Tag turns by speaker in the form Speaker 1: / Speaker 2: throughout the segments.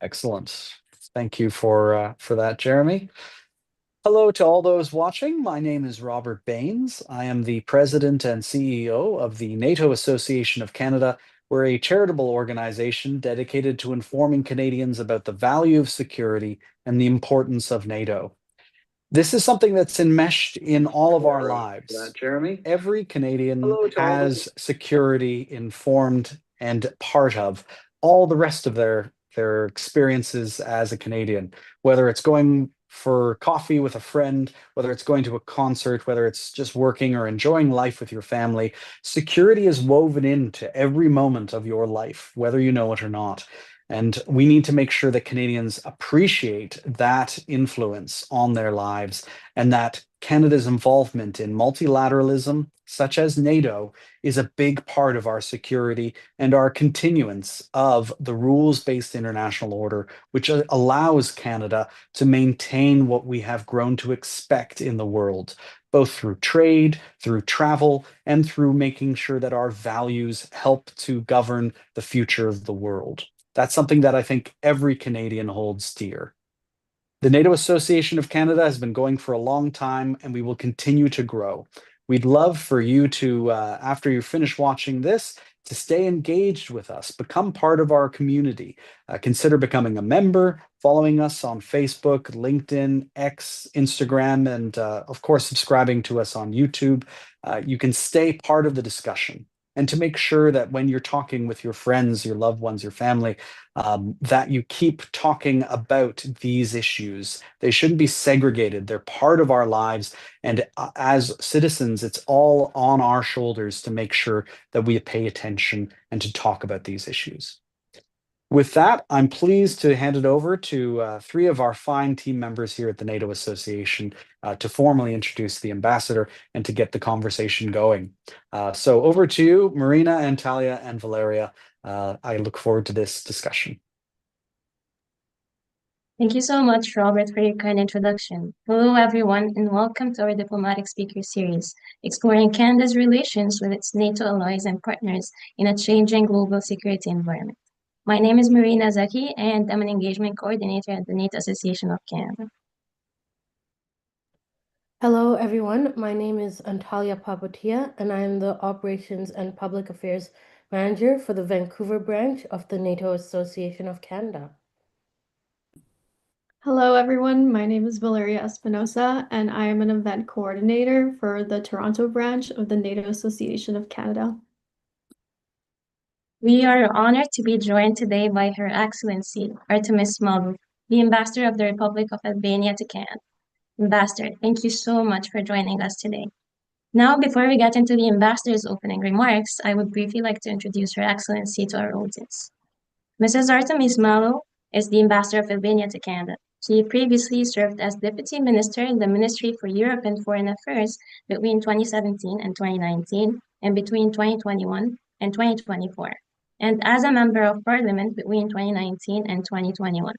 Speaker 1: Excellent. Thank you for that, Jeremy. Hello to all those watching. My name is Robert Baines. I am the President and CEO of the NATO Association of Canada. We're a charitable organization dedicated to informing Canadians about the value of security and the importance of NATO. This is something that's enmeshed in all of our lives.
Speaker 2: For that, Jeremy.
Speaker 1: Every Canadian
Speaker 2: Hello to all those.
Speaker 1: has security informed and part of all the rest of their experiences as a Canadian, whether it's going for coffee with a friend, whether it's going to a concert, whether it's just working or enjoying life with your family. Security is woven into every moment of your life, whether you know it or not. And we need to make sure that Canadians appreciate that influence on their lives and that Canada's involvement in multilateralism, such as NATO, is a big part of our security and our continuance of the rules-based international order, which allows Canada to maintain what we have grown to expect in the world, both through trade, through travel, and through making sure that our values help to govern the future of the world. That's something that I think every Canadian holds dear. The NATO Association of Canada has been going for a long time, and we will continue to grow. We'd love for you to, after you finish watching this, to stay engaged with us, become part of our community. Consider becoming a member, following us on Facebook, LinkedIn, X, Instagram, and of course, subscribing to us on YouTube. You can stay part of the discussion. And to make sure that when you're talking with your friends, your loved ones, your family, that you keep talking about these issues. They shouldn't be segregated. They're part of our lives. And as citizens, it's all on our shoulders to make sure that we pay attention and to talk about these issues. With that, I'm pleased to hand it over to three of our fine team members here at the NATO Association to formally introduce the ambassador and to get the conversation going. So over to you, Marina, Antalya, and Valeria. I look forward to this discussion.
Speaker 3: Thank you so much, Robert, for your kind introduction. Hello, everyone, and welcome to our Diplomatic Speaker Series, exploring Canada's relations with its NATO allies and partners in a changing global security environment. My name is Marina Zaki, and I'm an engagement coordinator at the NATO Association of Canada.
Speaker 4: Hello, everyone. My name is Antalya Papatia, and I am the Operations and Public Affairs Manager for the Vancouver branch of the NATO Association of Canada.
Speaker 5: Hello, everyone. My name is Valeria Espinosa, and I am an event coordinator for the Toronto branch of the NATO Association of Canada.
Speaker 3: We are honored to be joined today by Her Excellency Artemis Malo, the Ambassador of the Republic of Albania to Canada. Ambassador, thank you so much for joining us today. Now, before we get into the Ambassador's opening remarks, I would briefly like to introduce Her Excellency to our audience. Mrs. Artemis Malo is the Ambassador of Albania to Canada. She previously served as Deputy Minister in the Ministry for Europe and Foreign Affairs between 2017 and 2019 and between 2021 and 2024, and as a Member of Parliament between 2019 and 2021,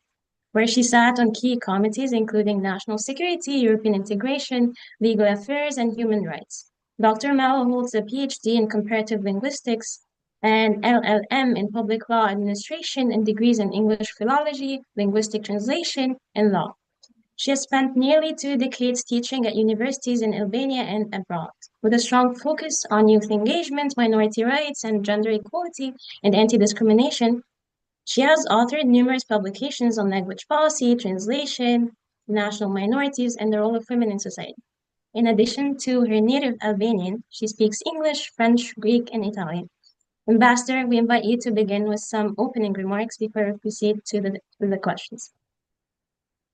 Speaker 3: where she sat on key committees including national security, European integration, legal affairs, and human rights. Dr. Malo holds a PhD in comparative linguistics and LLM in public law administration and degrees in English philology, linguistic translation, and law. She has spent nearly 2 decades teaching at universities in Albania and abroad, with a strong focus on youth engagement, minority rights, and gender equality and anti-discrimination. She has authored numerous publications on language policy, translation, national minorities, and the role of women in society. In addition to her native Albanian, she speaks English, French, Greek, and Italian. Ambassador, we invite you to begin with some opening remarks before we proceed to the questions.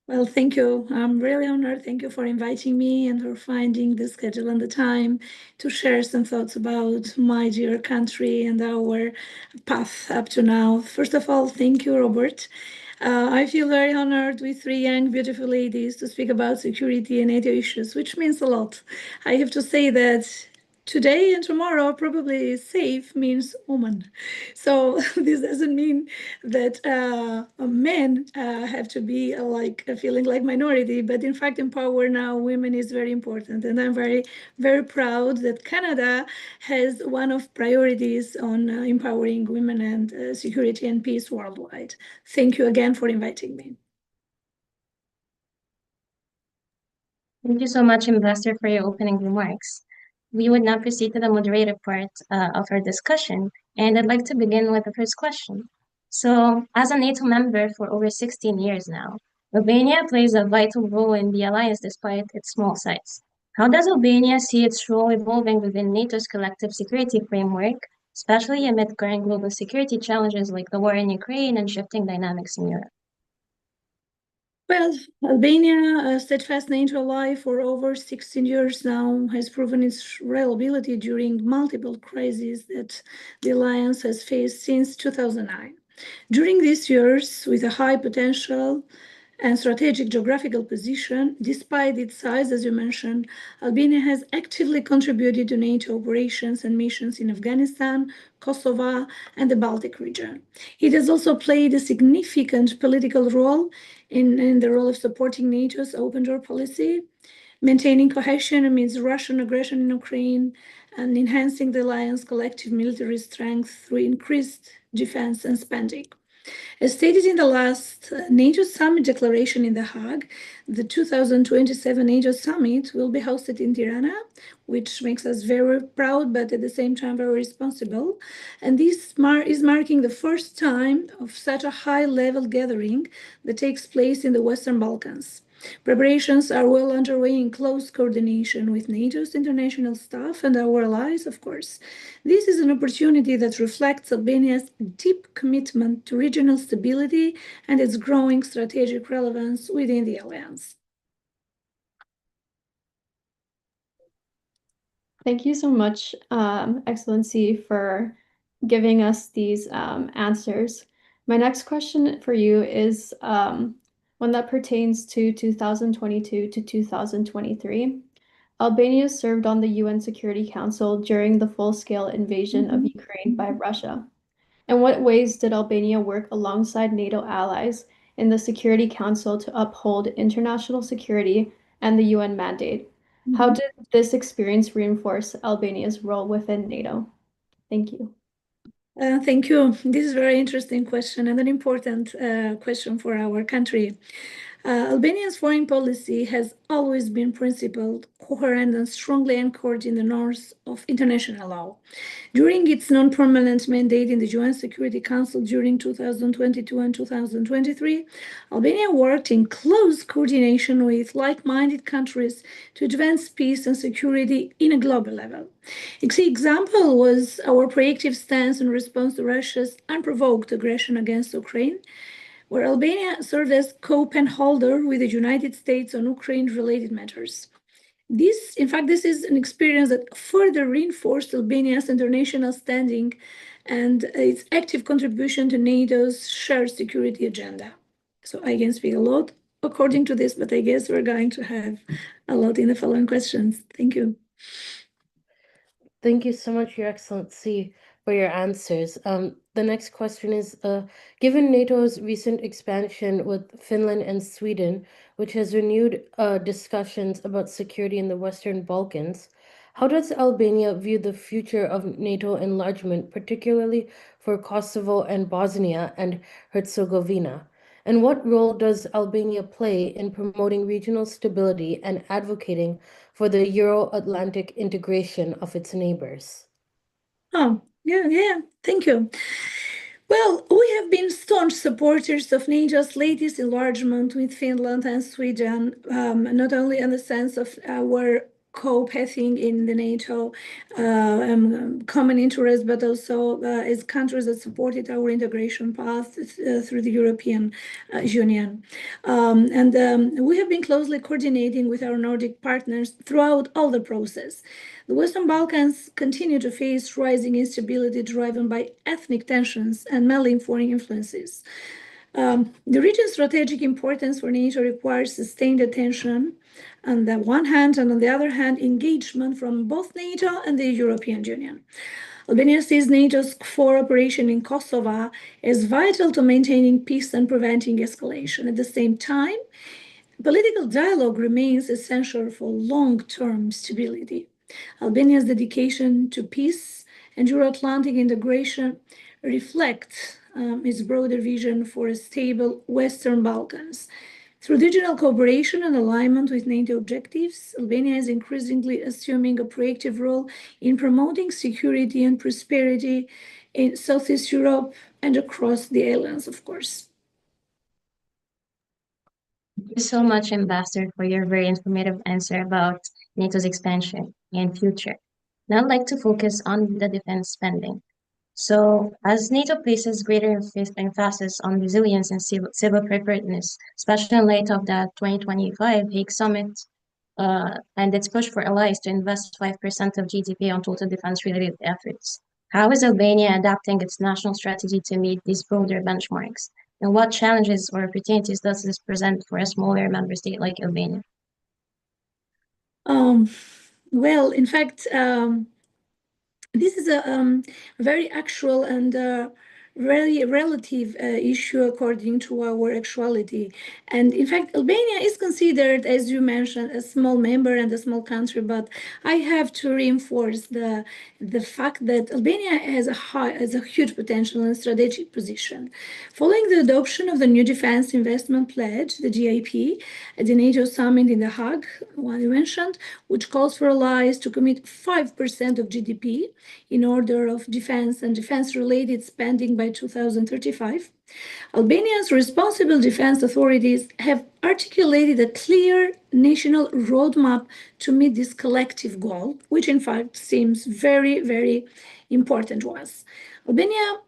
Speaker 6: Well, thank you. I'm really honored. Thank you for inviting me and for finding the schedule and the time to share some thoughts about my dear country and our path up to now. First of all, thank you, Robert. I feel very honored with three young, beautiful ladies to speak about security and NATO issues, which means a lot. I have to say that today and tomorrow probably safe means woman. So this doesn't mean that men have to be like feeling like minority, but in fact in power now women is very important. And I'm very, very proud that Canada has one of priorities on empowering women and security and peace worldwide. Thank you again for inviting me.
Speaker 3: Thank you so much, Ambassador, for your opening remarks. We would now proceed to the moderated part of our discussion, and I'd like to begin with the first question. So, as a NATO member for over 16 years now, Albania plays a vital role in the alliance despite its small size. How does Albania see its role evolving within NATO's collective security framework, especially amid current global security challenges like the war in Ukraine and shifting dynamics in Europe?
Speaker 6: Well, Albania, a steadfast NATO ally for over 16 years now, has proven its reliability during multiple crises that the alliance has faced since 2009. During these years, with a high potential and strategic geographical position, despite its size, as you mentioned, Albania has actively contributed to NATO operations and missions in Afghanistan, Kosovo, and the Baltic region. It has also played a significant political role in the role of supporting NATO's open door policy, maintaining cohesion amidst Russian aggression in Ukraine, and enhancing the alliance's collective military strength through increased defense and spending. As stated in the last NATO summit declaration in The Hague, the 2027 NATO summit will be hosted in Tirana, which makes us very proud, but at the same time very responsible. And this is marking the first time of such a high-level gathering that takes place in the Western Balkans. Preparations are well underway in close coordination with NATO's international staff and our allies, of course. This is an opportunity that reflects Albania's deep commitment to regional stability and its growing strategic relevance within the alliance.
Speaker 5: Thank you so much, Excellency, for giving us these answers. My next question for you is one that pertains to 2022 to 2023. Albania served on the UN Security Council during the full-scale invasion of Ukraine by Russia. In what ways did Albania work alongside NATO allies in the Security Council to uphold international security and the UN mandate? How did this experience reinforce Albania's role within NATO? Thank you.
Speaker 6: Thank you. This is a very interesting question and an important question for our country. Albania's foreign policy has always been principled, coherent, and strongly anchored in the norms of international law. During its non-permanent mandate in the UN Security Council during 2022 and 2023, Albania worked in close coordination with like-minded countries to advance peace and security in a global level. A key example was our proactive stance in response to Russia's unprovoked aggression against Ukraine, where Albania served as co-pen holder with the United States on Ukraine-related matters. This is an experience that further reinforced Albania's international standing and its active contribution to NATO's shared security agenda. So I can speak a lot according to this, but I guess we're going to have a lot in the following questions. Thank you.
Speaker 4: Thank you so much, Your Excellency, for your answers. The next question is, given NATO's recent expansion with Finland and Sweden, which has renewed discussions about security in the Western Balkans, how does Albania view the future of NATO enlargement, particularly for Kosovo and Bosnia and Herzegovina? And what role does Albania play in promoting regional stability and advocating for the Euro-Atlantic integration of its neighbors?
Speaker 6: Oh, yeah, thank you. Well, we have been staunch supporters of NATO's latest enlargement with Finland and Sweden, not only in the sense of our co-pathing in the NATO common interest, but also as countries that supported our integration path through the European Union. We have been closely coordinating with our Nordic partners throughout all the process. The Western Balkans continue to face rising instability driven by ethnic tensions and meddling foreign influences. The region's strategic importance for NATO requires sustained attention on the one hand, and on the other hand, engagement from both NATO and the European Union. Albania sees NATO's KFOR operation in Kosovo as vital to maintaining peace and preventing escalation. At the same time, political dialogue remains essential for long-term stability. Albania's dedication to peace and Euro-Atlantic integration reflects its broader vision for a stable Western Balkans. Through regional cooperation and alignment with NATO objectives, Albania is increasingly assuming a proactive role in promoting security and prosperity in Southeast Europe and across the alliance, of course.
Speaker 3: Thank you so much, Ambassador, for your very informative answer about NATO's expansion and future. Now I'd like to focus on the defense spending. So, as NATO places greater emphasis on resilience and civil preparedness, especially in light of the 2025 Hague Summit and its push for allies to invest 5% of GDP on total defense-related efforts, how is Albania adapting its national strategy to meet these broader benchmarks? And what challenges or opportunities does this present for a smaller member state like Albania?
Speaker 6: Well, in fact, this is a very actual and very relative issue according to our actuality. And in fact, Albania is considered, as you mentioned, a small member and a small country, but I have to reinforce the fact that Albania has a huge potential and strategic position. Following the adoption of the new Defense Investment Pledge, the GIP, at the NATO summit in The Hague, one you mentioned, which calls for allies to commit 5% of GDP in order of defense and defense-related spending by 2035, Albania's responsible defense authorities have articulated a clear national roadmap to meet this collective goal, which in fact seems very, very important to us. Albania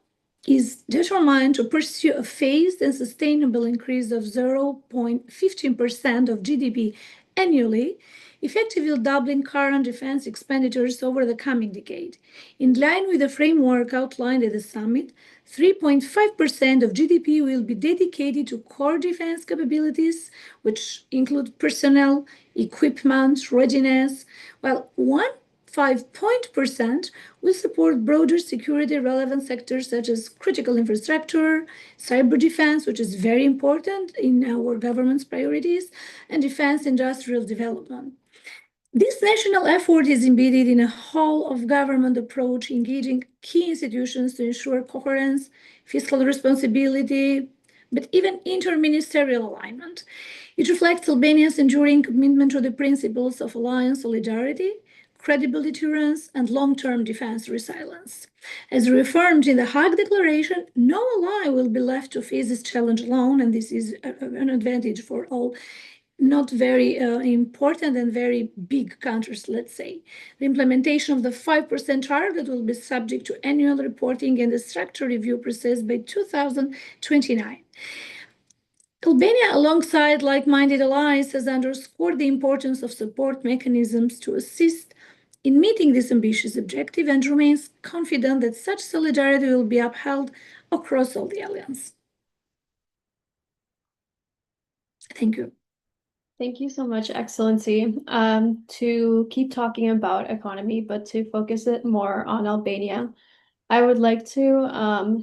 Speaker 6: is determined to pursue a phased and sustainable increase of 0.15% of GDP annually, effectively doubling current defense expenditures over the coming decade. In line with the framework outlined at the summit, 3.5% of GDP will be dedicated to core defense capabilities, which include personnel, equipment, readiness, while 1.5% will support broader security relevant sectors such as critical infrastructure, cyber defense, which is very important in our government's priorities, and defense industrial development. This national effort is embedded in a whole of government approach, engaging key institutions to ensure coherence, fiscal responsibility, but even interministerial alignment. It reflects Albania's enduring commitment to the principles of alliance solidarity, credible deterrence, and long-term defense resilience. As reaffirmed in the Hague Declaration, no ally will be left to face this challenge alone, and this is an advantage for all not very important and very big countries, let's say. The implementation of the 5% target will be subject to annual reporting and the structure review process by 2029. Albania, alongside like-minded allies, has underscored the importance of support mechanisms to assist in meeting this ambitious objective and remains confident that such solidarity will be upheld across all the alliance. Thank you.
Speaker 5: Thank you so much, Excellency. To keep talking about economy, but to focus it more on Albania, I would like to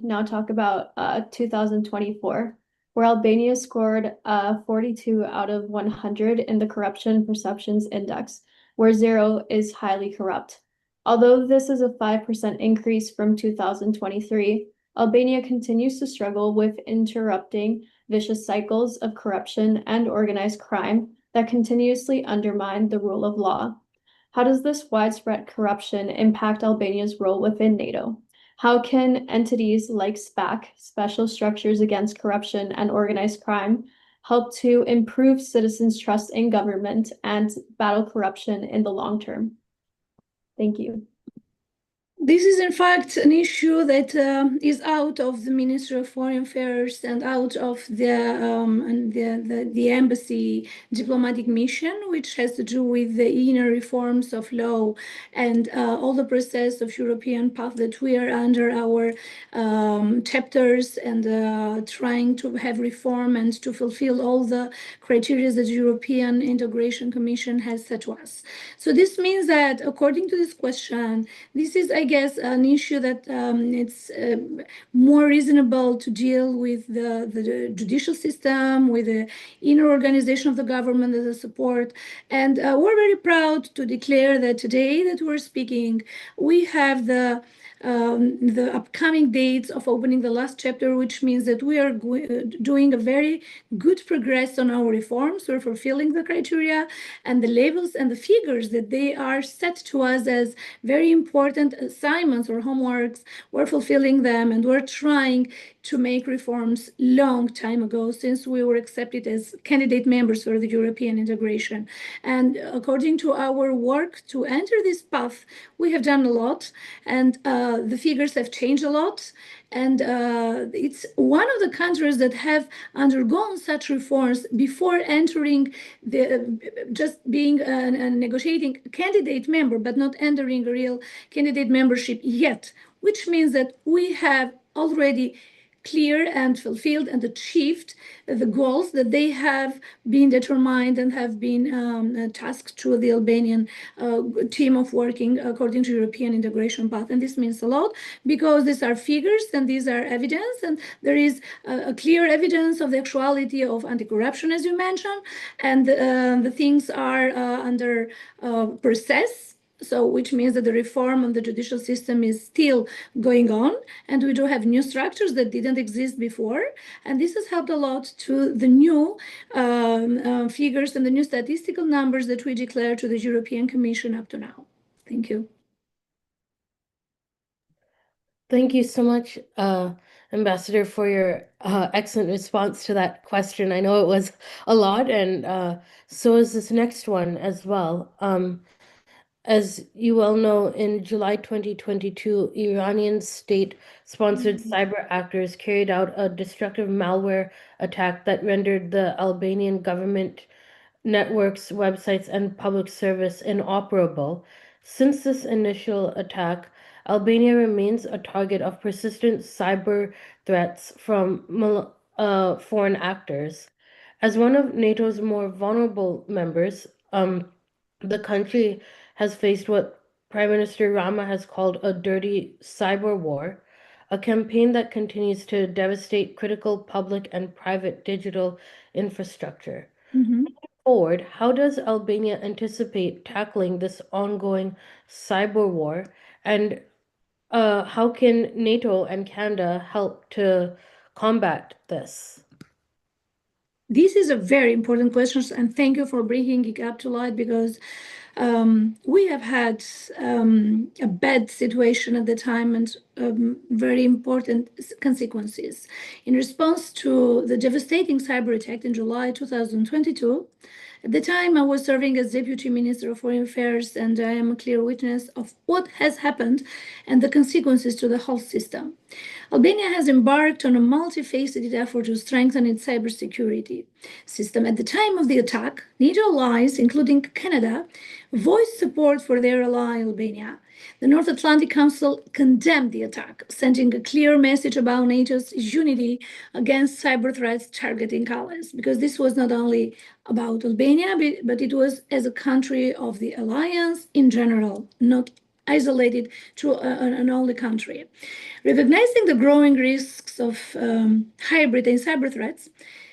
Speaker 5: now talk about 2024, where Albania scored 42 out of 100 in the Corruption Perceptions Index, where 0 is highly corrupt. Although this is a 5% increase from 2023, Albania continues to struggle with interrupting vicious cycles of corruption and organized crime that continuously undermine the rule of law. How does this widespread corruption impact Albania's role within NATO? How can entities like SPAC, Special Structures Against Corruption and Organized Crime, help to improve citizens' trust in government and battle corruption in the long term? Thank you.
Speaker 6: This is, in fact, an issue that is out of the Ministry of Foreign Affairs and out of the embassy diplomatic mission, which has to do with the inner reforms of law and all the process of European path that we are under our chapters and trying to have reform and to fulfill all the criteria that the European Integration Commission has set to us. So this means that, according to this question, this is, I guess, an issue that it's more reasonable to deal with the judicial system, with the inner organization of the government as a support. And we're very proud to declare that today that we're speaking, we have the upcoming dates of opening the last chapter, which means that we are doing a very good progress on our reforms. We're fulfilling the criteria and the labels and the figures that they are set to us as very important assignments or homeworks. We're fulfilling them, and we're trying to make reforms long time ago, since we were accepted as candidate members for the European integration. And according to our work to enter this path, we have done a lot, and the figures have changed a lot. And it's one of the countries that have undergone such reforms before entering just being a negotiating candidate member, but not entering a real candidate membership yet, which means that we have already clear and fulfilled and achieved the goals that they have been determined and have been tasked to the Albanian team of working according to European integration path. And this means a lot, because these are figures and these are evidence, and there is a clear evidence of the actuality of anti-corruption, as you mentioned, and the things are under process. So, which means that the reform on the judicial system is still going on, and we do have new structures that didn't exist before, and this has helped a lot to the new figures and the new statistical numbers that we declare to the European Commission up to now. Thank you.
Speaker 4: Thank you so much, Ambassador, for your excellent response to that question. I know it was a lot, and so is this next one as well. As you well know, in July 2022, Iranian state-sponsored cyber actors carried out a destructive malware attack that rendered the Albanian government networks, websites, and public service inoperable. Since this initial attack, Albania remains a target of persistent cyber threats from foreign actors. As one of NATO's more vulnerable members, the country has faced what Prime Minister Rama has called a dirty cyber war, a campaign that continues to devastate critical public and private digital infrastructure.
Speaker 6: Mhm.
Speaker 4: Forward, how does Albania anticipate tackling this ongoing cyber war, and how can NATO and Canada help to combat this?
Speaker 6: This is a very important question, and thank you for bringing it up to light, because we have had a bad situation at the time and very important consequences. In response to the devastating cyber attack in July 2022, at the time, I was serving as Deputy Minister of Foreign Affairs, and I am a clear witness of what has happened and the consequences to the whole system. Albania has embarked on a multifaceted effort to strengthen its cybersecurity system. At the time of the attack, NATO allies, including Canada, voiced support for their ally Albania. The North Atlantic Council condemned the attack, sending a clear message about NATO's unity against cyber threats targeting allies, because this was not only about Albania, but it was as a country of the alliance in general, not isolated to an only country. Recognizing the growing risks of hybrid and cyber threats,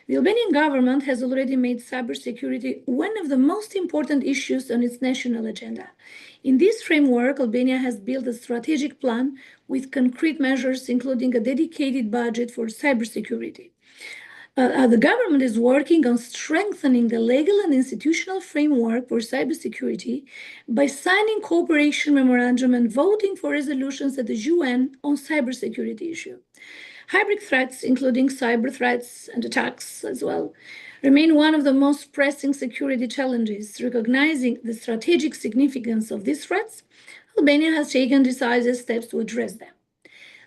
Speaker 6: the Albanian government has already made cybersecurity one of the most important issues on its national agenda. In this framework, Albania has built a strategic plan with concrete measures, including a dedicated budget for cybersecurity. The government is working on strengthening the legal and institutional framework for cybersecurity by signing cooperation memorandum and voting for resolutions at the UN on cybersecurity issue. Hybrid threats, including cyber threats and attacks as well, remain one of the most pressing security challenges. Recognizing the strategic significance of these threats, Albania has taken decisive steps to address them.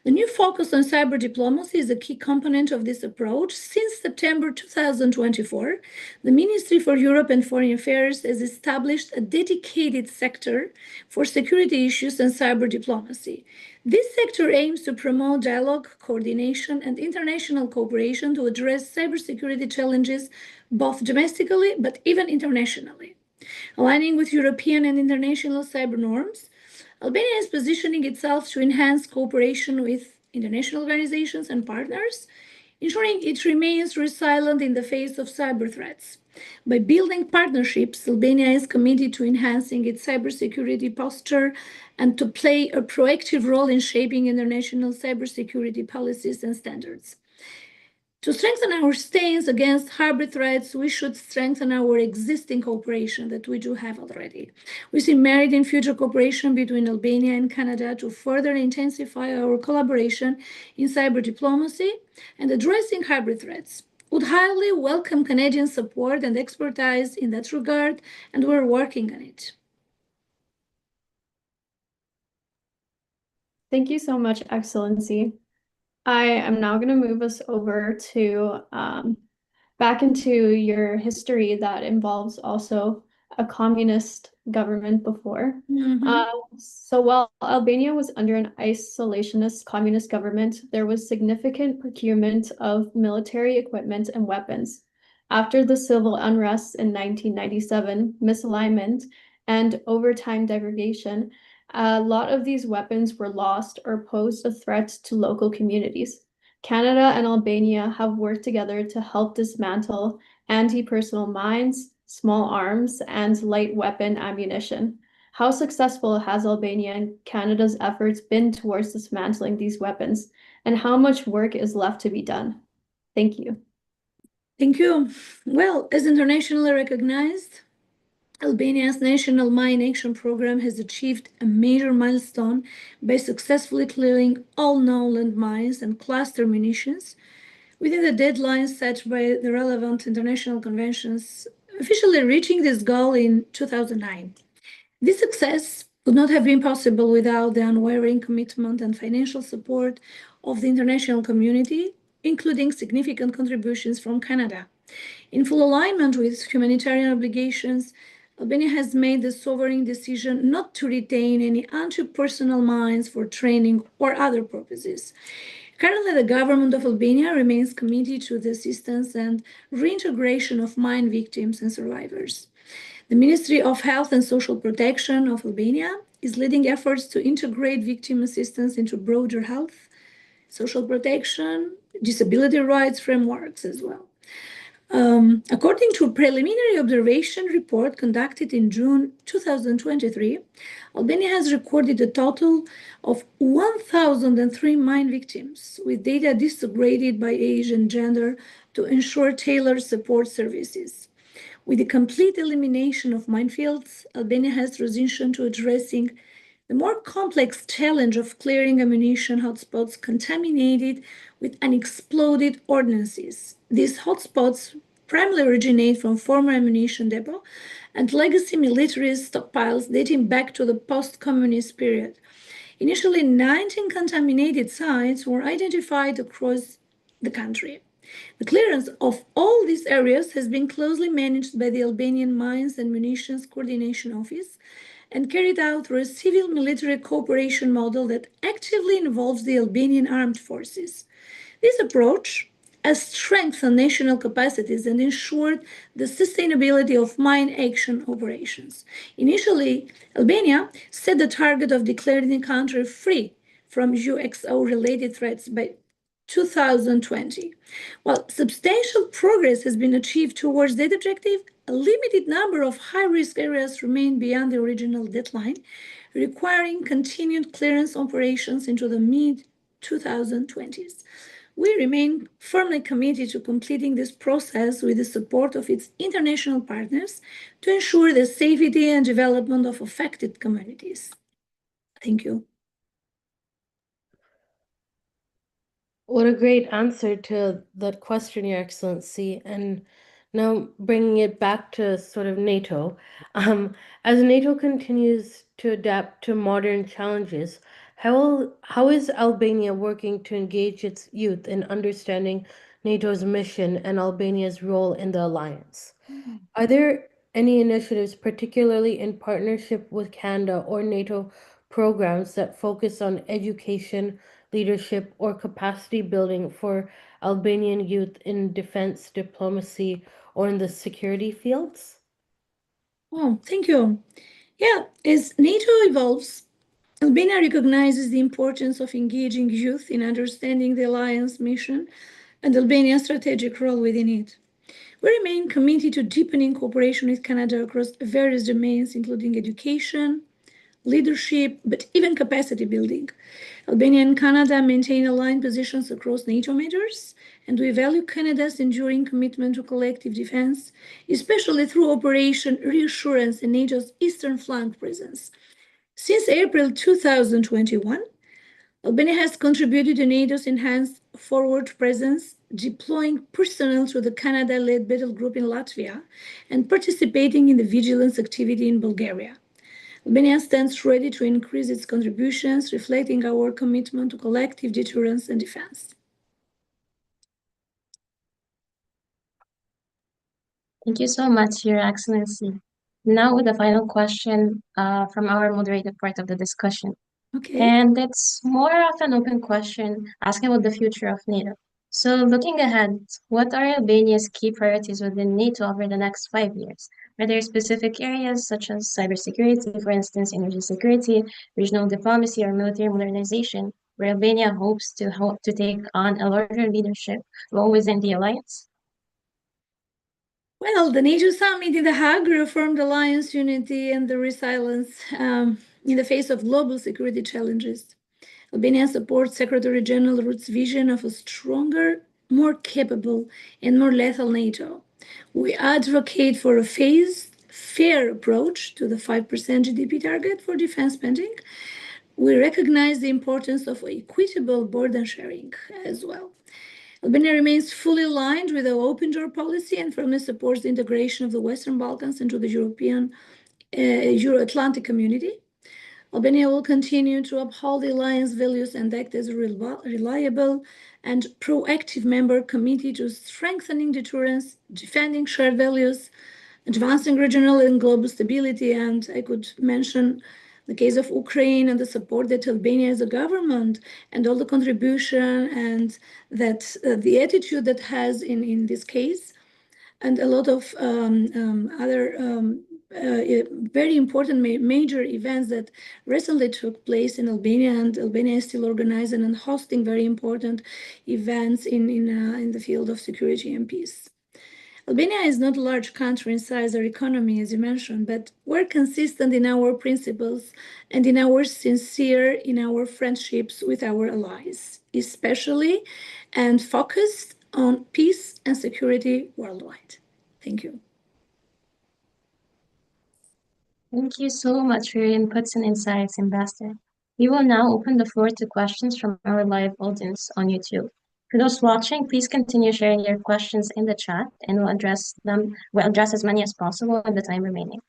Speaker 6: The new focus on cyber diplomacy is a key component of this approach. Since September 2024, the Ministry for Europe and Foreign Affairs has established a dedicated sector for security issues and cyber diplomacy. This sector aims to promote dialogue, coordination, and international cooperation to address cybersecurity challenges both domestically but even internationally. Aligning with European and international cyber norms, Albania is positioning itself to enhance cooperation with international organizations and partners, ensuring it remains resilient in the face of cyber threats. By building partnerships, Albania is committed to enhancing its cybersecurity posture and to play a proactive role in shaping international cybersecurity policies and standards. To strengthen our stance against hybrid threats, we should strengthen our existing cooperation that we do have already. We see merit in future cooperation between Albania and Canada to further intensify our collaboration in cyber diplomacy and addressing hybrid threats. Would highly welcome Canadian support and expertise in that regard, and we're working on it.
Speaker 5: Thank you so much, Excellency. I am now going to move us over to back into your history that involves also a communist government before. So while Albania was under an isolationist communist government, there was significant procurement of military equipment and weapons. After the civil unrest in 1997, misalignment, and overtime degradation, a lot of these weapons were lost or posed a threat to local communities. Canada and Albania have worked together to help dismantle anti-personnel mines, small arms, and light weapon ammunition. How successful has Albania and Canada's efforts been towards dismantling these weapons, and how much work is left to be done? Thank you.
Speaker 6: Thank you. Well, as internationally recognized, Albania's National Mine Action Program has achieved a major milestone by successfully clearing all known landmines and cluster munitions within the deadlines set by the relevant international conventions, officially reaching this goal in 2009. This success would not have been possible without the unwavering commitment and financial support of the international community, including significant contributions from Canada. In full alignment with humanitarian obligations, Albania has made the sovereign decision not to retain any anti-personnel mines for training or other purposes. Currently, the government of Albania remains committed to the assistance and reintegration of mine victims and survivors. The Ministry of Health and Social Protection of Albania is leading efforts to integrate victim assistance into broader health, social protection, disability rights frameworks as well. According to a preliminary observation report conducted in June 2023, Albania has recorded a total of 1,003 mine victims, with data disaggregated by age and gender to ensure tailored support services. With the complete elimination of minefields, Albania has transitioned to addressing the more complex challenge of clearing ammunition hotspots contaminated with unexploded ordnances. These hotspots primarily originate from former ammunition depot and legacy military stockpiles dating back to the post-communist period. Initially, 19 contaminated sites were identified across the country. The clearance of all these areas has been closely managed by the Albanian Mines and Munitions Coordination Office and carried out through a civil-military cooperation model that actively involves the Albanian armed forces. This approach has strengthened national capacities and ensured the sustainability of mine action operations. Initially, Albania set the target of declaring the country free from UXO-related threats by 2020. While substantial progress has been achieved towards that objective, a limited number of high-risk areas remain beyond the original deadline, requiring continued clearance operations into the mid-2020s. We remain firmly committed to completing this process with the support of its international partners to ensure the safety and development of affected communities. Thank you.
Speaker 4: What a great answer to that question, Your Excellency. And Now, bringing it back to sort of NATO, as NATO continues to adapt to modern challenges, how is Albania working to engage its youth in understanding NATO's mission and Albania's role in the alliance? Are there any initiatives, particularly in partnership with Canada or NATO programs, that focus on education, leadership, or capacity building for Albanian youth in defense, diplomacy, or in the security fields?
Speaker 6: Oh, thank you. Yeah, as NATO evolves, Albania recognizes the importance of engaging youth in understanding the alliance mission and Albania's strategic role within it. We remain committed to deepening cooperation with Canada across various domains, including education, leadership, but even capacity building. Albania and Canada maintain aligned positions across NATO matters, and we value Canada's enduring commitment to collective defense, especially through Operation Reassurance and NATO's Eastern Flank presence. Since April 2021, Albania has contributed to NATO's enhanced forward presence, deploying personnel to the Canada-led battle group in Latvia and participating in the vigilance activity in Bulgaria. Albania stands ready to increase its contributions, reflecting our commitment to collective deterrence and defense.
Speaker 3: Thank you so much, Your Excellency. Now with the final question from our moderated part of the discussion.
Speaker 6: Okay.
Speaker 3: And it's more of an open question asking about the future of NATO. So looking ahead, what are Albania's key priorities within NATO over the next 5 years? Are there specific areas such as cybersecurity, for instance, energy security, regional diplomacy, or military modernization, where Albania hopes to take on a larger leadership role within the alliance?
Speaker 6: Well, the NATO summit in The Hague reaffirmed alliance unity and the resilience in the face of global security challenges. Albania supports Secretary General Rutte's vision of a stronger, more capable, and more lethal NATO. We advocate for a phased, fair approach to the 5% GDP target for defense spending. We recognize the importance of equitable burden sharing as well. Albania remains fully aligned with our open door policy and firmly supports the integration of the Western Balkans into the Euro-Atlantic community. Albania will continue to uphold the alliance values and act as a reliable and proactive member committed to strengthening deterrence, defending shared values, advancing regional and global stability. And I could mention the case of Ukraine and the support that Albania as a government and all the contribution and that the attitude that has in this case, and a lot of other very important major events that recently took place in Albania, and Albania is still organizing and hosting very important events in the field of security and peace. Albania is not a large country in size or economy, as you mentioned, but we're consistent in our principles and in our friendships with our allies, especially, and focused on peace and security worldwide. Thank you.
Speaker 3: Thank you so much for your inputs and insights, Ambassador. We will now open the floor to questions from our live audience on YouTube. For those watching, please continue sharing your questions in the chat and we'll address as many as possible in the time remaining.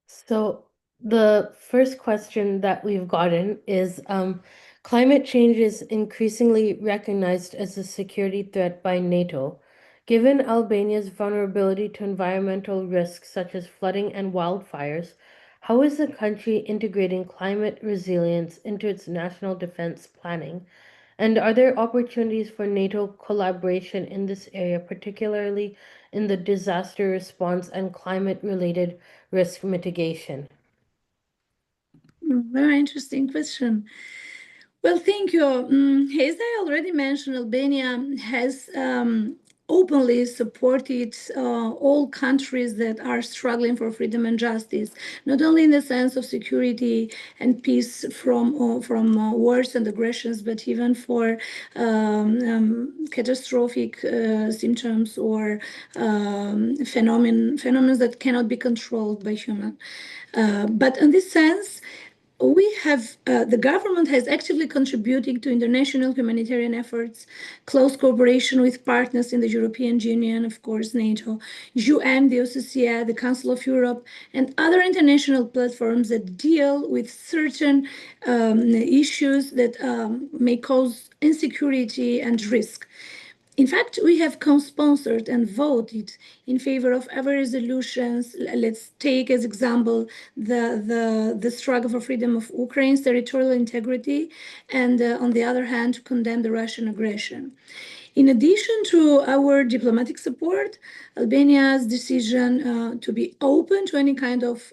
Speaker 4: So the first question that we've gotten is, climate change is increasingly recognized as a security threat by NATO. Given Albania's vulnerability to environmental risks such as flooding and wildfires, how is the country integrating climate resilience into its national defense planning? And are there opportunities for NATO collaboration in this area, particularly in the disaster response and climate-related risk mitigation?
Speaker 6: Very interesting question. Well, thank you. As I already mentioned, Albania has openly supported all countries that are struggling for freedom and justice, not only in the sense of security and peace from wars and aggressions, but even for catastrophic symptoms or phenomena that cannot be controlled by human. But in this sense, we have the government has actively contributed to international humanitarian efforts, close cooperation with partners in the European Union, of course, NATO, UN, the OSCE, the Council of Europe, and other international platforms that deal with certain issues that may cause insecurity and risk. In fact, we have co-sponsored and voted in favor of other resolutions. Let's take as example the struggle for freedom of Ukraine's territorial integrity, and on the other hand, to condemn the Russian aggression. In addition to our diplomatic support, Albania's decision to be open to any kind of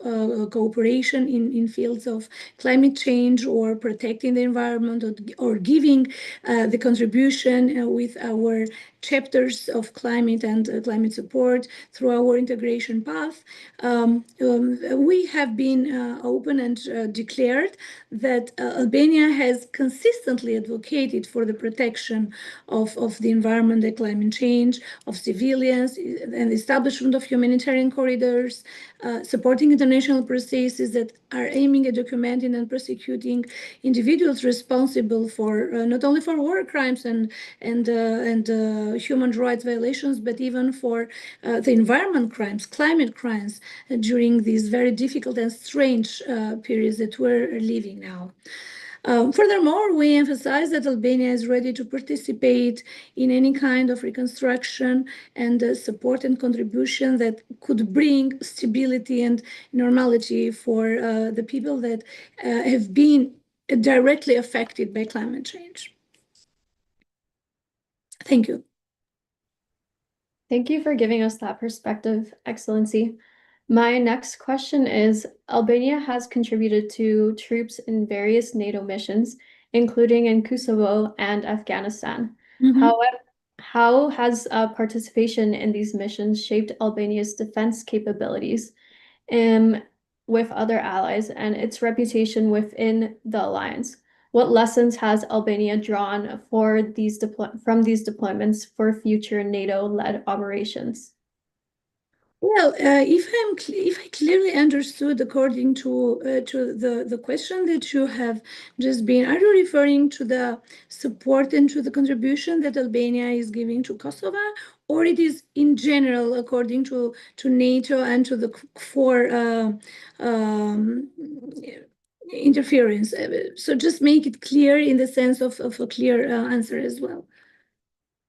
Speaker 6: cooperation in fields of climate change or protecting the environment, or giving the contribution with our chapters of climate and climate support through our integration path. We have been open and declared that Albania has consistently advocated for the protection of the environment and climate change, of civilians, and establishment of humanitarian corridors, supporting international processes that are aiming at documenting and prosecuting individuals responsible for not only for war crimes and human rights violations, but even for the environment crimes, climate crimes during these very difficult and strange periods that we're living now. Furthermore, we emphasize that Albania is ready to participate in any kind of reconstruction and support and contribution that could bring stability and normality for the people that have been directly affected by climate change. Thank you.
Speaker 5: Thank you for giving us that perspective, Excellency. My next question is, Albania has contributed to troops in various NATO missions, including in Kosovo and Afghanistan. However, how has participation in these missions shaped Albania's defense capabilities with other allies and its reputation within the alliance? What lessons has Albania drawn from these deployments for future NATO-led operations?
Speaker 6: Well, if I clearly understood according to the question that you have just been, are you referring to the support and to the contribution that Albania is giving to Kosovo, or it is in general according to NATO and to the for interference? So just make it clear in the sense of a clear answer as well.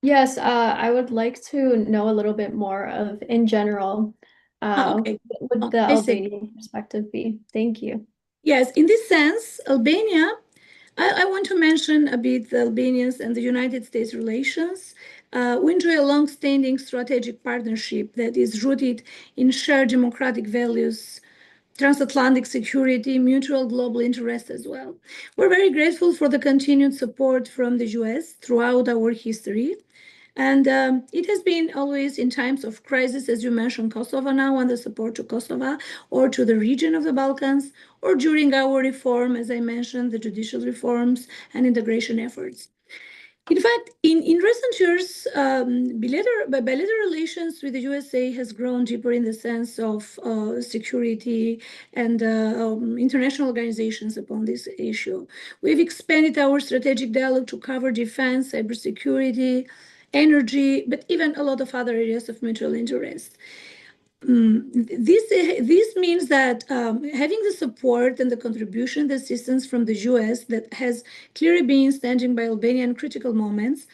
Speaker 5: Yes, I would like to know a little bit more of, in general,
Speaker 6: Okay.
Speaker 5: what would the Albanian perspective be? Thank you.
Speaker 6: Yes, in this sense, Albania, I want to mention a bit the Albanians and the United States relations. We enjoy a long-standing strategic partnership that is rooted in shared democratic values, transatlantic security, mutual global interest as well. We're very grateful for the continued support from the US throughout our history. And it has been always in times of crisis, as you mentioned, Kosovo now, and the support to Kosovo or to the region of the Balkans, or during our reform, as I mentioned, the judicial reforms and integration efforts. In fact, in recent years, bilateral relations with the USA has grown deeper in the sense of security and international organizations upon this issue. We've expanded our strategic dialogue to cover defense, cybersecurity, energy, but even a lot of other areas of mutual interest. This means that having the support and the contribution, the assistance from the US that has clearly been standing by Albania in critical moments,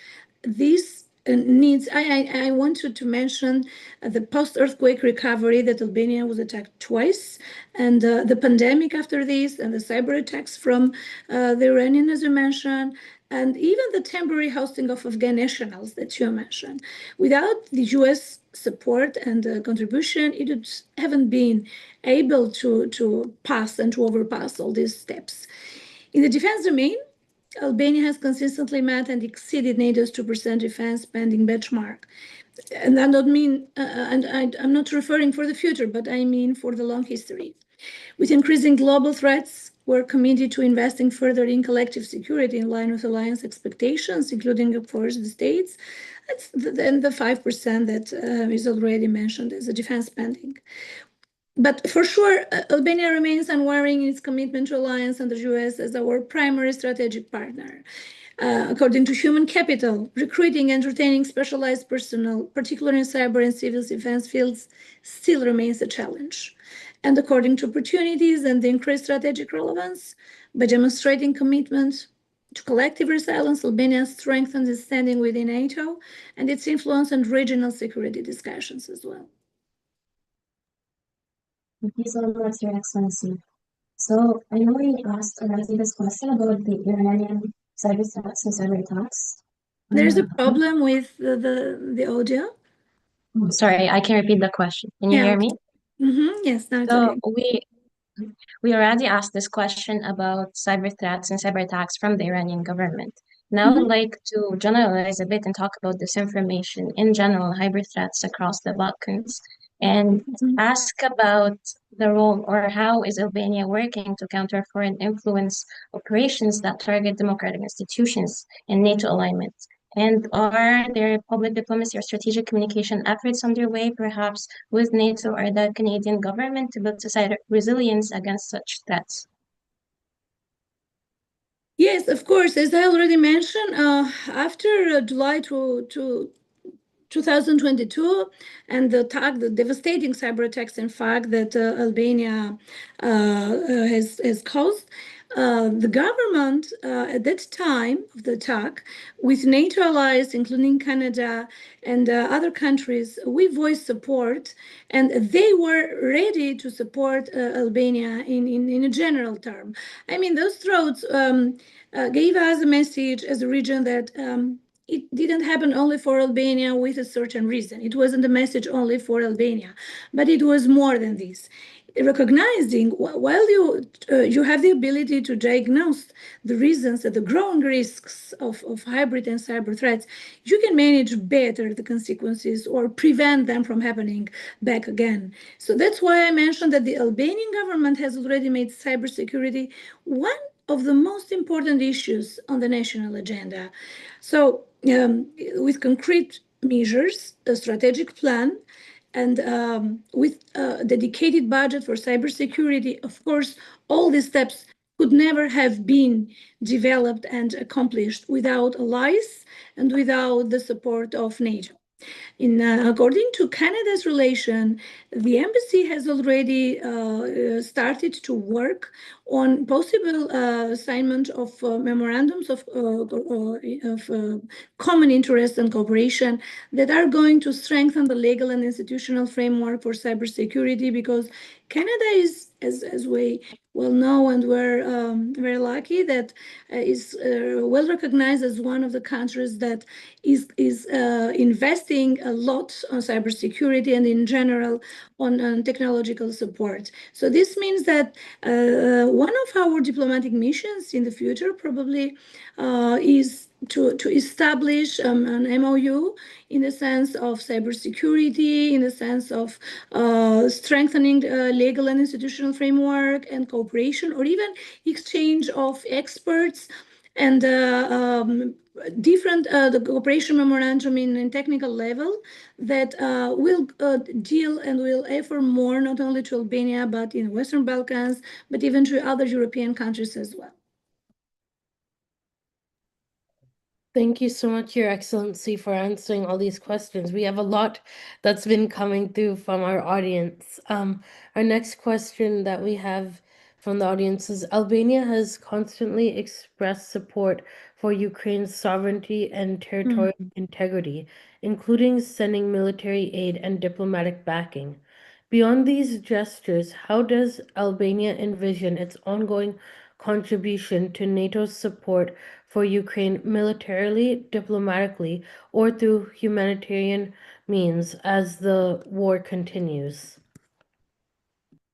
Speaker 6: this needs, I wanted to mention the post-earthquake recovery, that Albania was attacked twice, and the pandemic after this, and the cyber attacks from the Iranian, as you mentioned, and even the temporary hosting of Afghan nationals that you mentioned. Without the US support and contribution, it would haven't been able to pass and to overpass all these steps. In the defense domain, Albania has consistently met and exceeded NATO's 2% defense spending benchmark. And I don't mean, I'm not referring for the future, but I mean for the long history. With increasing global threats, we're committed to investing further in collective security in line with alliance expectations, including, of course, the states, and the 5% that is already mentioned as a defense spending. But for sure, Albania remains unwavering in its commitment to alliance under the US as our primary strategic partner. According to human capital, recruiting and retaining specialized personnel, particularly in cyber and civil defense fields, still remains a challenge. And according to opportunities and the increased strategic relevance, by demonstrating commitment to collective resilience, Albania strengthens its standing within NATO and its influence on regional security discussions as well.
Speaker 3: Thank you so much, Your Excellency. So I know we asked already this question about the Iranian cyber threats and cyber attacks.
Speaker 6: There's a problem with the audio.
Speaker 3: Sorry, I can repeat the question. Can you hear me?
Speaker 6: Yes, now it's
Speaker 3: So
Speaker 6: okay.
Speaker 3: we already asked this question about cyber threats and cyber attacks from the Iranian government. Now I'd like to generalize a bit and talk about disinformation in general, hybrid threats across the Balkans, and ask about the role or how is Albania working to counter foreign influence operations that target democratic institutions and NATO alignment. And are there public diplomacy or strategic communication efforts underway, perhaps with NATO or the Canadian government, to build societal resilience against such threats?
Speaker 6: Yes, of course. As I already mentioned, after July 2022 and the devastating cyber attacks, in fact, that Albania has caused, the government at that time of the attack, with NATO allies, including Canada and other countries, we voiced support, and they were ready to support Albania in a general term. I mean, those threats gave us a message as a region that it didn't happen only for Albania with a certain reason. It wasn't a message only for Albania, but it was more than this. Recognizing while you have the ability to diagnose the reasons and the growing risks of hybrid and cyber threats, you can manage better the consequences or prevent them from happening back again. So that's why I mentioned that the Albanian government has already made cybersecurity one of the most important issues on the national agenda. So with concrete measures, a strategic plan, and with a dedicated budget for cybersecurity, of course, all these steps could never have been developed and accomplished without allies and without the support of NATO. According to Canada's relation, the embassy has already started to work on possible assignment of memorandums of common interest and cooperation that are going to strengthen the legal and institutional framework for cybersecurity, because Canada is, as we well know, and we're very lucky that is well recognized as one of the countries that is investing a lot on cybersecurity and in general on technological support. So this means that one of our diplomatic missions in the future probably is to establish an MOU in the sense of cybersecurity, in the sense of strengthening legal and institutional framework and cooperation, or even exchange of experts and different the cooperation memorandum in technical level that will deal and will offer more not only to Albania but in Western Balkans, but even to other European countries as well.
Speaker 4: Thank you so much, Your Excellency, for answering all these questions. We have a lot that's been coming through from our audience. Our next question that we have from the audience is, Albania has constantly expressed support for Ukraine's sovereignty and territorial integrity, including sending military aid and diplomatic backing. Beyond these gestures, how does Albania envision its ongoing contribution to NATO's support for Ukraine militarily, diplomatically, or through humanitarian means as the war continues?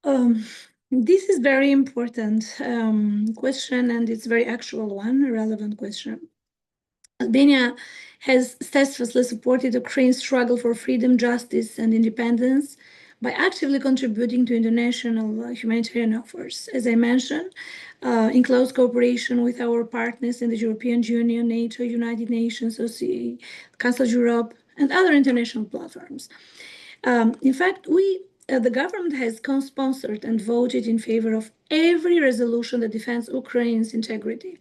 Speaker 6: This is very important question, and it's a very actual one, a relevant question. Albania has steadfastly supported Ukraine's struggle for freedom, justice, and independence by actively contributing to international humanitarian efforts, as I mentioned, in close cooperation with our partners in the European Union, NATO, United Nations, Council of Europe, and other international platforms. In fact, we the government has co-sponsored and voted in favor of every resolution that defends Ukraine's integrity.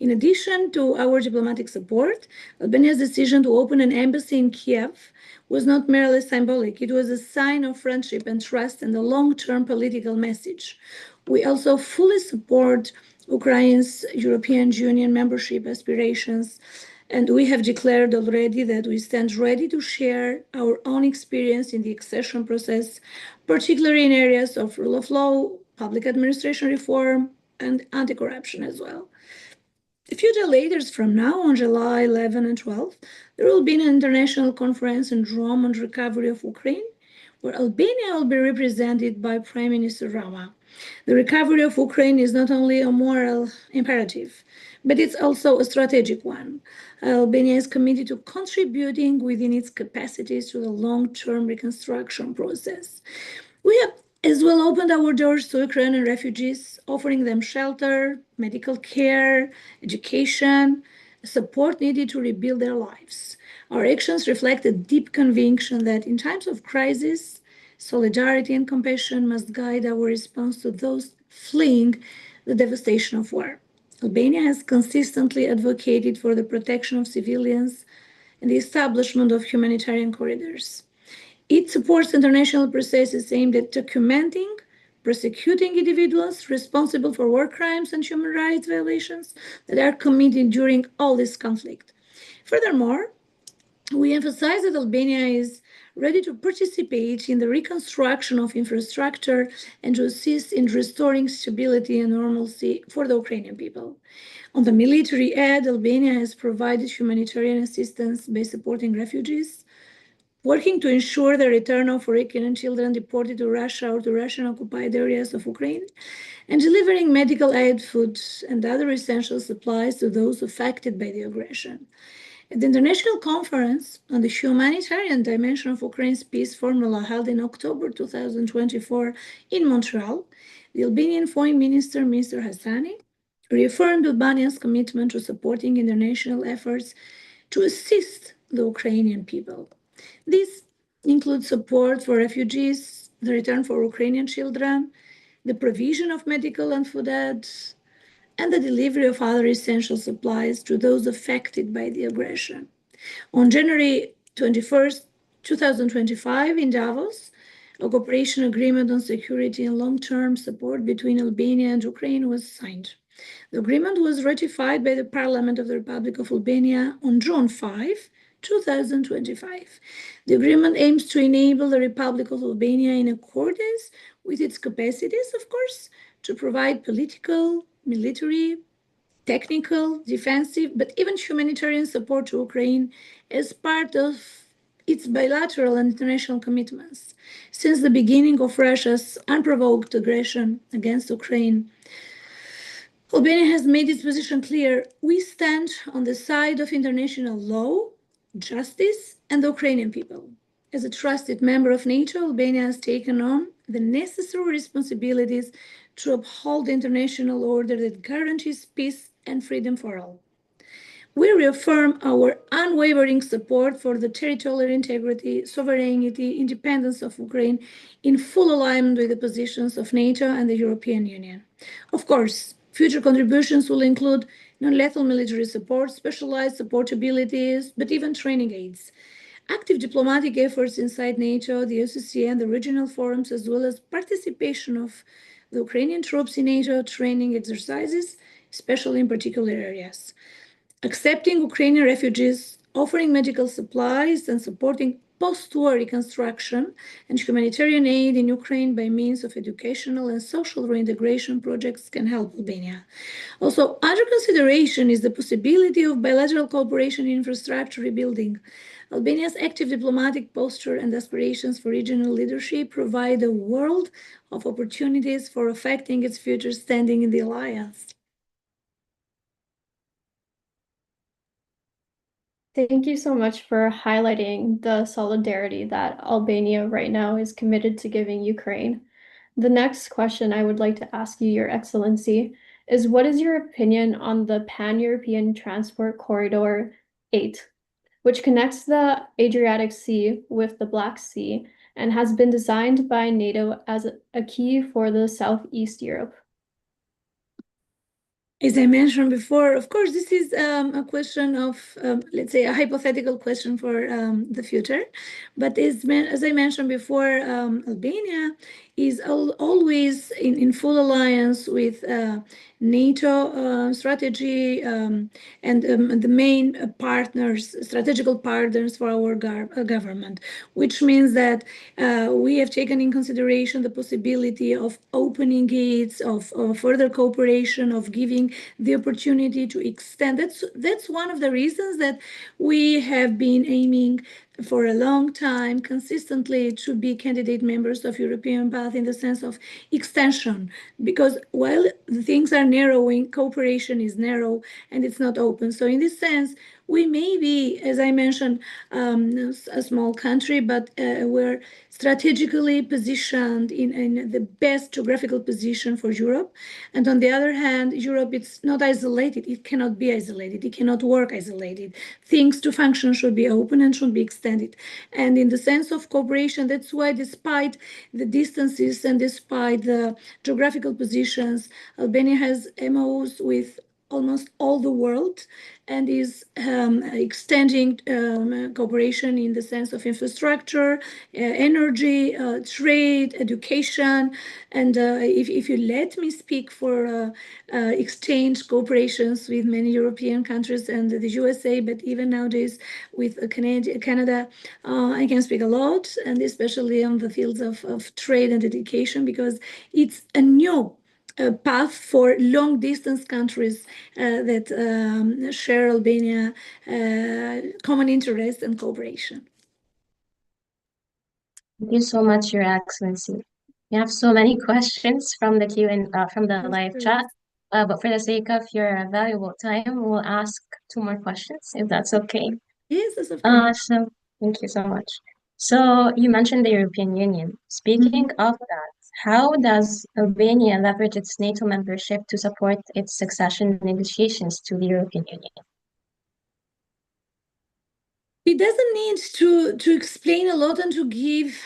Speaker 6: In addition to our diplomatic support, Albania's decision to open an embassy in Kiev was not merely symbolic. It was a sign of friendship and trust and a long-term political message. We also fully support Ukraine's European Union membership aspirations, and we have declared already that we stand ready to share our own experience in the accession process, particularly in areas of rule of law, public administration reform, and anti-corruption as well. A few days later from now, on July 11 and 12, there will be an international conference in Rome on recovery of Ukraine, where Albania will be represented by Prime Minister Rama. The recovery of Ukraine is not only a moral imperative, but it's also a strategic one. Albania is committed to contributing within its capacities to the long-term reconstruction process. We have as well opened our doors to Ukrainian refugees, offering them shelter, medical care, education, support needed to rebuild their lives. Our actions reflect a deep conviction that in times of crisis, solidarity and compassion must guide our response to those fleeing the devastation of war. Albania has consistently advocated for the protection of civilians and the establishment of humanitarian corridors. It supports international processes aimed at documenting, prosecuting individuals responsible for war crimes and human rights violations that are committed during all this conflict. Furthermore, we emphasize that Albania is ready to participate in the reconstruction of infrastructure and to assist in restoring stability and normalcy for the Ukrainian people. On the military aid, Albania has provided humanitarian assistance by supporting refugees, working to ensure the return of Ukrainian children deported to Russia or to Russian-occupied areas of Ukraine, and delivering medical aid, food, and other essential supplies to those affected by the aggression. At the International Conference on the Humanitarian Dimension of Ukraine's Peace Formula held in October 2024 in Montreal, the Albanian Foreign Minister, Mr. Hassani, reaffirmed Albania's commitment to supporting international efforts to assist the Ukrainian people. This includes support for refugees, the return for Ukrainian children, the provision of medical and food aid, and the delivery of other essential supplies to those affected by the aggression. On January 21st, 2025, in Davos, a cooperation agreement on security and long-term support between Albania and Ukraine was signed. The agreement was ratified by the Parliament of the Republic of Albania on June 5, 2025. The agreement aims to enable the Republic of Albania, in accordance with its capacities, of course, to provide political, military, technical, defensive, but even humanitarian support to Ukraine as part of its bilateral and international commitments. Since the beginning of Russia's unprovoked aggression against Ukraine, Albania has made its position clear. We stand on the side of international law, justice, and the Ukrainian people. As a trusted member of NATO, Albania has taken on the necessary responsibilities to uphold the international order that guarantees peace and freedom for all. We reaffirm our unwavering support for the territorial integrity, sovereignty, independence of Ukraine in full alignment with the positions of NATO and the European Union. Of course, future contributions will include non-lethal military support, specialized support abilities, but even training aids. Active diplomatic efforts inside NATO, the OSCE, and the regional forums, as well as participation of the Ukrainian troops in NATO training exercises, especially in particular areas. Accepting Ukrainian refugees, offering medical supplies, and supporting post-war reconstruction and humanitarian aid in Ukraine by means of educational and social reintegration projects can help Albania. Also, under consideration is the possibility of bilateral cooperation in infrastructure rebuilding. Albania's active diplomatic posture and aspirations for regional leadership provide a world of opportunities for affecting its future standing in the alliance.
Speaker 5: Thank you so much for highlighting the solidarity that Albania right now is committed to giving Ukraine. The next question I would like to ask you, Your Excellency, is what is your opinion on the Pan-European Transport Corridor 8, which connects the Adriatic Sea with the Black Sea and has been designed by NATO as a key for the Southeast Europe?
Speaker 6: As I mentioned before, of course, this is a question of, let's say, a hypothetical question for the future. But as I mentioned before, Albania is always in full alliance with NATO strategy and the main partners, strategical partners for our government, which means that we have taken in consideration the possibility of opening gates, of further cooperation, of giving the opportunity to extend. That's one of the reasons that we have been aiming for a long time consistently to be candidate members of European path in the sense of extension, because while the things are narrowing, cooperation is narrow and it's not open. So in this sense, we may be, as I mentioned, a small country, but we're strategically positioned in the best geographical position for Europe. And on the other hand, Europe, it's not isolated. It cannot be isolated. It cannot work isolated. Things to function should be open and should be extended. And in the sense of cooperation, that's why despite the distances and despite the geographical positions, Albania has MOs with almost all the world and is extending cooperation in the sense of infrastructure, energy, trade, education. And if you let me speak for exchange cooperations with many European countries and the USA, but even nowadays with Canada, I can speak a lot, and especially on the fields of trade and education, because it's a new path for long distance countries that share Albania common interests and cooperation.
Speaker 3: Thank you so much, Your Excellency. We have so many questions from the Q and from the live chat, but for the sake of your valuable time, we'll ask 2 more questions, if that's okay.
Speaker 6: Yes, that's okay.
Speaker 3: So thank you so much. So you mentioned the European Union. Speaking of that, how does Albania leverage its NATO membership to support its succession negotiations to the European Union?
Speaker 6: It doesn't need to explain a lot and to give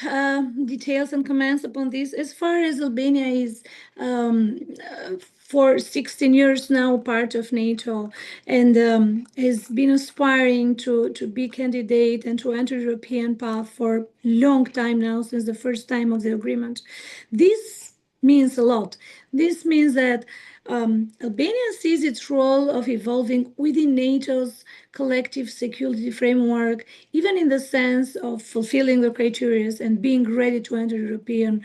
Speaker 6: details and comments upon this. As far as Albania is for 16 years now part of NATO and has been aspiring to be candidate and to enter European path for long time now, since the first time of the agreement. This means a lot. This means that Albania sees its role of evolving within NATO's collective security framework, even in the sense of fulfilling the criteria and being ready to enter European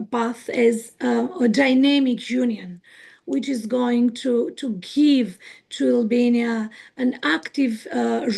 Speaker 6: path as a dynamic union, which is going to give to Albania an active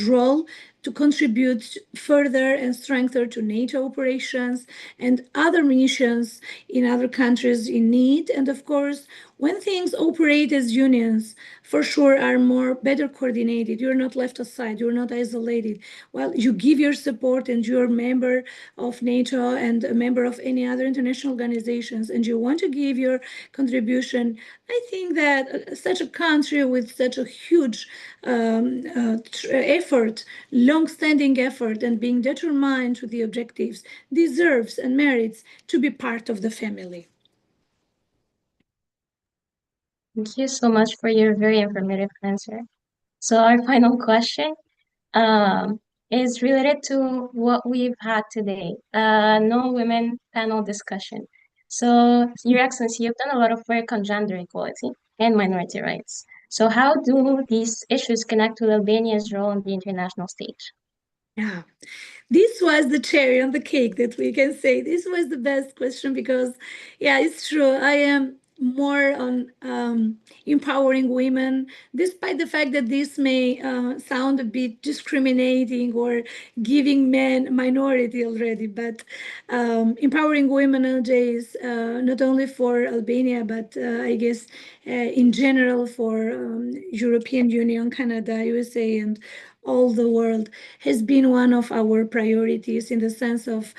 Speaker 6: role to contribute further and strengthen to NATO operations and other missions in other countries in need. And of course, when things operate as unions, for sure are better coordinated. You're not left aside, you're not isolated. Well, you give your support and you're a member of NATO and a member of any other international organizations, and you want to give your contribution. I think that such a country with such a huge effort, long-standing effort, and being determined to the objectives deserves and merits to be part of the family.
Speaker 3: Thank you so much for your very informative answer. So our final question is related to what we've had today, no women panel discussion. So, Your Excellency, you've done a lot of work on gender equality and minority rights. So how do these issues connect to Albania's role on the international stage?
Speaker 6: Yeah, this was the cherry on the cake that we can say. This was the best question because, yeah, it's true. I am more on empowering women, despite the fact that this may sound a bit discriminating or giving men minority already. But empowering women nowadays, not only for Albania, but I guess in general for European Union, Canada, USA, and all the world, has been one of our priorities in the sense of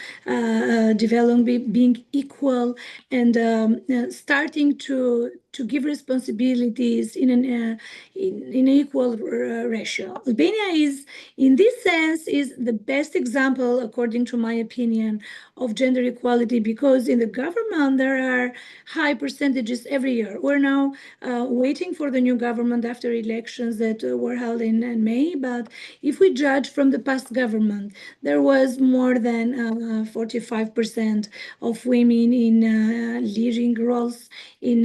Speaker 6: developing, being equal, and starting to to give responsibilities in equal ratio. Albania is, in this sense, is the best example, according to my opinion, of gender equality, because in the government there are high percentages every year. We're now waiting for the new government after elections that were held in May, but if we judge from the past government, there was more than 45% of women in leading roles in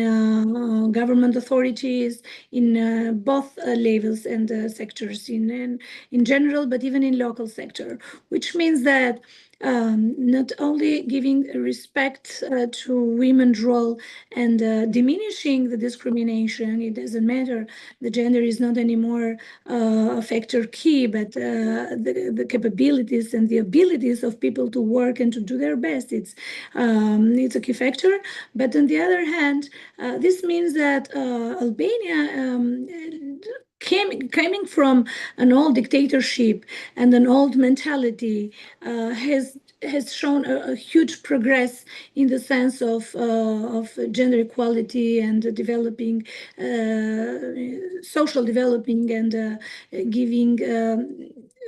Speaker 6: government authorities, in both levels and sectors in general, but even in local sector, which means that not only giving respect to women's role and diminishing the discrimination. It doesn't matter. The gender is not anymore a factor key, but the capabilities and the abilities of people to work and to do their best. It's a key factor. But on the other hand, this means that Albania coming from an old dictatorship and an old mentality has shown a huge progress in the sense of gender equality and developing social developing and giving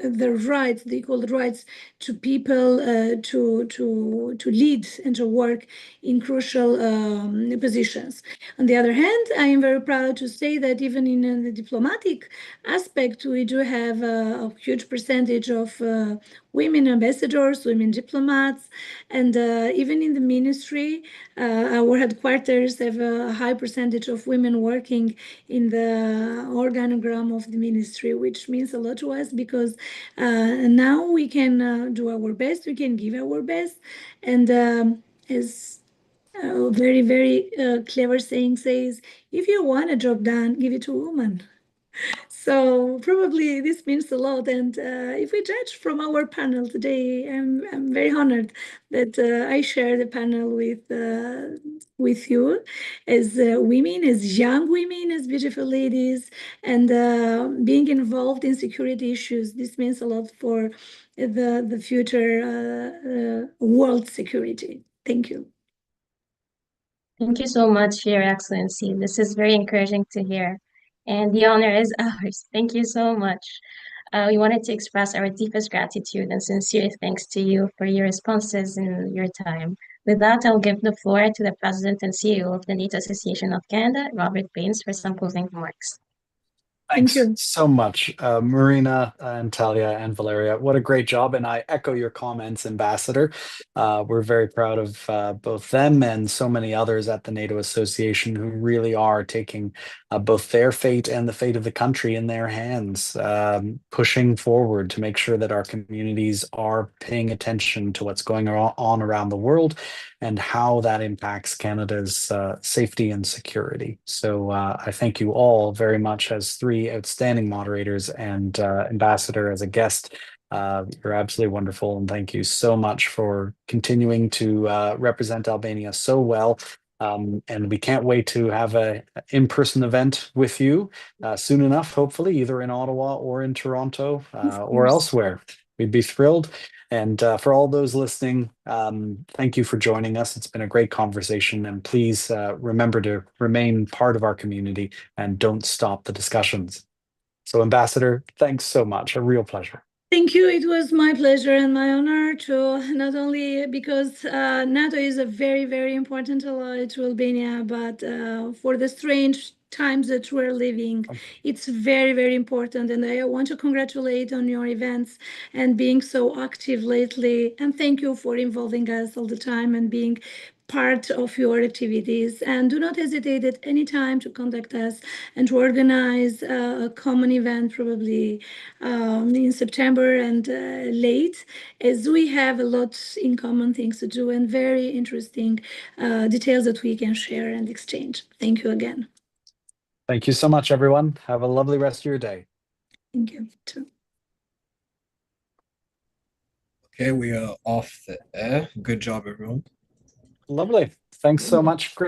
Speaker 6: the rights, the equal rights to people to lead and to work in crucial positions. On the other hand, I am very proud to say that even in the diplomatic aspect, we do have a huge percentage of women ambassadors, women diplomats, and even in the ministry, our headquarters have a high percentage of women working in the organogram of the ministry, which means a lot to us because now we can do our best, we can give our best, and as a very, very clever saying says, if you want a job done, give it to a woman. So probably this means a lot. And if we judge from our panel today, I'm very honored that I share the panel with you as women, as young women, as beautiful ladies, and being involved in security issues. This means a lot for the future world security. Thank you.
Speaker 3: Thank you so much, Your Excellency. This is very encouraging to hear, and the honor is ours. Thank you so much. We wanted to express our deepest gratitude and sincere thanks to you for your responses and your time. With that, I'll give the floor to the President and CEO of the NATO Association of Canada, Robert Baines, for some closing remarks.
Speaker 6: Thank
Speaker 1: Thanks
Speaker 6: you.
Speaker 1: so much, Marina and Talia and Valeria. What a great job. And I echo your comments, Ambassador. We're very proud of both them and so many others at the NATO Association who really are taking both their fate and the fate of the country in their hands, pushing forward to make sure that our communities are paying attention to what's going on around the world and how that impacts Canada's safety and security. So I thank you all very much as three outstanding moderators and Ambassador as a guest. You're absolutely wonderful, and thank you so much for continuing to represent Albania so well. And we can't wait to have an in-person event with you soon enough, hopefully, either in Ottawa or in Toronto or elsewhere. We'd be thrilled. And for all those listening, thank you for joining us. It's been a great conversation. And please remember to remain part of our community and don't stop the discussions. So, Ambassador, thanks so much. A real pleasure.
Speaker 6: Thank you. It was my pleasure and my honor to not only because NATO is a very, very important ally to Albania, but for the strange times that we're living, it's very, very important. And I want to congratulate on your events and being so active lately. And thank you for involving us all the time and being part of your activities. And do not hesitate at any time to contact us and to organize a common event, probably in September and late, as we have a lot in common things to do and very interesting details that we can share and exchange. Thank you again.
Speaker 1: Thank you so much, everyone. Have a lovely rest of your day.
Speaker 6: Thank you too.
Speaker 2: Okay, we are off the air. Good job, everyone.
Speaker 1: Lovely. Thanks so much. Great.